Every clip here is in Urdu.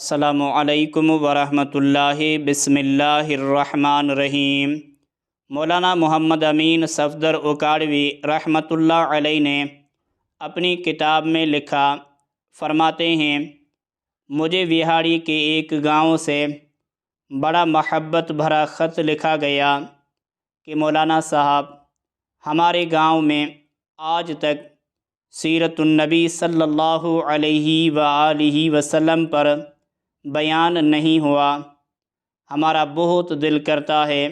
السلام علیکم ورحمۃ اللہ۔ بسم اللہ الرحمن الرحیم۔ مولانا محمد امین صفدر اکاڑوی رحمۃ اللہ علیہ نے اپنی کتاب میں لکھا، فرماتے ہیں، مجھے وہاڑی کے ایک گاؤں سے بڑا محبت بھرا خط لکھا گیا کہ مولانا صاحب، ہمارے گاؤں میں آج تک سیرت النبی صلی اللہ علیہ وآلہ وسلم پر بیان نہیں ہوا۔ ہمارا بہت دل کرتا ہے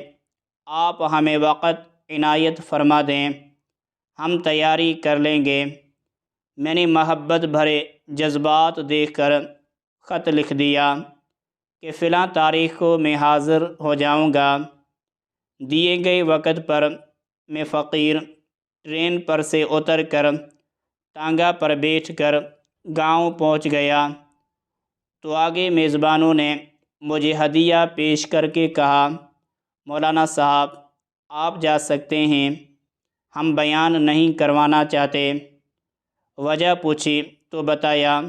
آپ ہمیں وقت عنایت فرما دیں، ہم تیاری کر لیں گے۔ میں نے محبت بھرے جذبات دیکھ کر خط لکھ دیا کہ فلاں تاریخ کو میں حاضر ہو جاؤں گا۔ دیے گئے وقت پر میں فقیر ٹرین پر سے اتر کر ٹانگا پر بیٹھ کر گاؤں پہنچ گیا تو آگے میزبانوں نے مجھے ہدیہ پیش کر کے کہا، مولانا صاحب آپ جا سکتے ہیں، ہم بیان نہیں کروانا چاہتے۔ وجہ پوچھی تو بتایا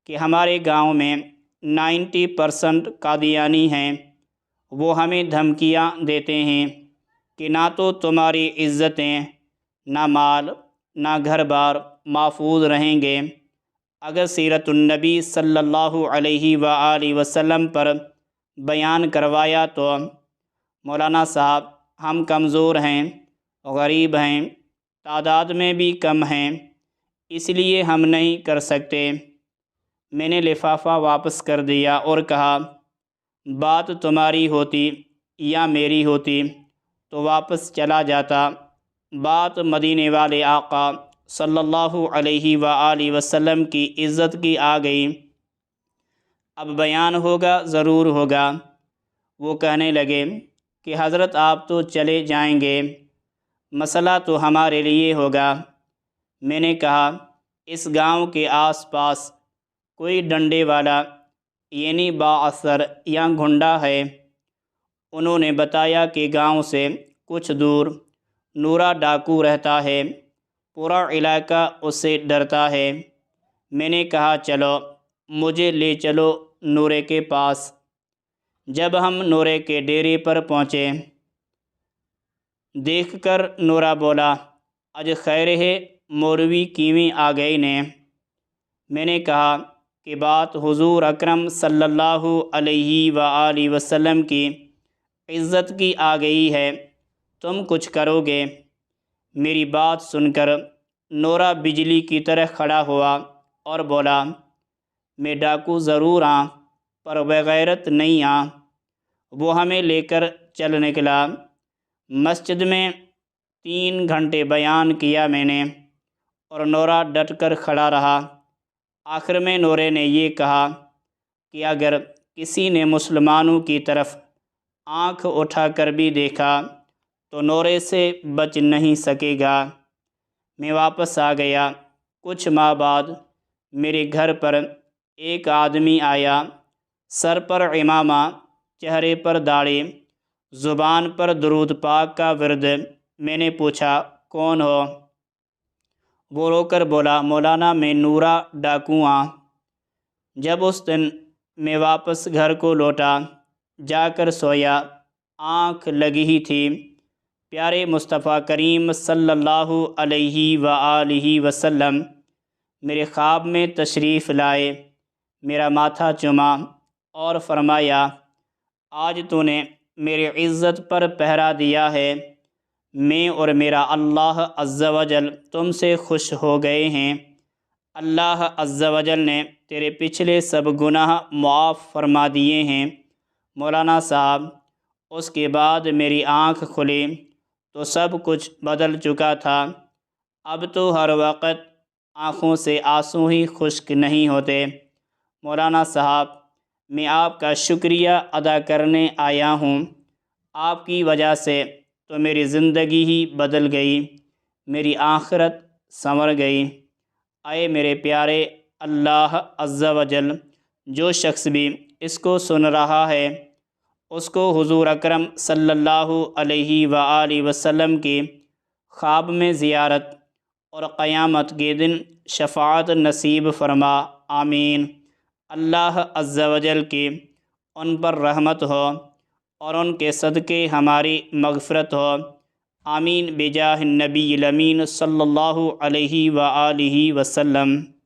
کہ ہمارے گاؤں میں 90% قادیانی ہیں، وہ ہمیں دھمکیاں دیتے ہیں کہ نہ تو تمہاری عزتیں، نہ مال، نہ گھر بار محفوظ رہیں گے اگر سیرت النبی صلی اللہ علیہ وآلہ وسلم پر بیان کروایا تو۔ مولانا صاحب ہم کمزور ہیں، غریب ہیں، تعداد میں بھی کم ہیں، اس لیے ہم نہیں کر سکتے۔ میں نے لفافہ واپس کر دیا اور کہا، بات تمہاری ہوتی یا میری ہوتی تو واپس چلا جاتا، بات مدینے والے آقا صلی اللہ علیہ وآلہ وسلم کی عزت کی آ گئی، اب بیان ہوگا ضرور ہوگا۔ وہ کہنے لگے کہ حضرت آپ تو چلے جائیں گے، مسئلہ تو ہمارے لیے ہوگا۔ میں نے کہا، اس گاؤں کے آس پاس کوئی ڈنڈے والا یعنی بااثر یا گھنڈا ہے؟ انہوں نے بتایا کہ گاؤں سے کچھ دور نورا ڈاکو رہتا ہے، پورا علاقہ اس سے ڈرتا ہے۔ میں نے کہا، چلو مجھے لے چلو نورے کے پاس۔ جب ہم نورے کے ڈیرے پر پہنچے، دیکھ کر نورا بولا، اج خیر ہے مولوی کیویں آ گئے نے۔ میں نے کہا کہ بات حضور اکرم صلی اللہ علیہ وآلہ وسلم کی عزت کی آ گئی ہے، تم کچھ کرو گے؟ میری بات سن کر نورا بجلی کی طرح کھڑا ہوا اور بولا، میں ڈاکو ضرور ہاں پر بغیرت نہیں ہاں۔ وہ ہمیں لے کر چل نکلا۔ مسجد میں 3 گھنٹے بیان کیا میں نے اور نورا ڈٹ کر کھڑا رہا۔ آخر میں نورے نے یہ کہا کہ اگر کسی نے مسلمانوں کی طرف آنکھ اٹھا کر بھی دیکھا تو نورے سے بچ نہیں سکے گا۔ میں واپس آ گیا۔ کچھ ماہ بعد میرے گھر پر ایک آدمی آیا، سر پر عمامہ، چہرے پر داڑھی، زبان پر درود پاک کا ورد۔ میں نے پوچھا، کون ہو؟ وہ رو کر بولا، مولانا میں نورا ڈاکو ہاں۔ جب اس دن میں واپس گھر کو لوٹا، جا کر سویا، آنکھ لگی ہی تھی، پیارے مصطفیٰ کریم صلی اللہ علیہ وآلہ وسلم میرے خواب میں تشریف لائے، میرا ماتھا چوما اور فرمایا، آج تو نے میری عزت پر پہرا دیا ہے، میں اور میرا اللہ عز و جل تم سے خوش ہو گئے ہیں۔ اللہ عز و جل نے تیرے پچھلے سب گناہ معاف فرما دیے ہیں۔ مولانا صاحب اس کے بعد میری آنکھ کھلی تو سب کچھ بدل چکا تھا۔ اب تو ہر وقت آنکھوں سے آنسو ہی خشک نہیں ہوتے۔ مولانا صاحب میں آپ کا شکریہ ادا کرنے آیا ہوں، آپ کی وجہ سے تو میری زندگی ہی بدل گئی، میری آخرت سنور گئی۔ اے میرے پیارے اللہ عز و جل، جو شخص بھی اس کو سن رہا ہے اس کو حضور اکرم صلی اللہ علیہ وآلہ وسلم کی خواب میں زیارت اور قیامت کے دن شفاعت نصیب فرما، آمین۔ اللہ عز و جل کی ان پر رحمت ہو اور ان کے صدقے ہماری مغفرت ہو۔ آمین بجاہ النبی الامین صلی اللہ علیہ وآلہ وسلم۔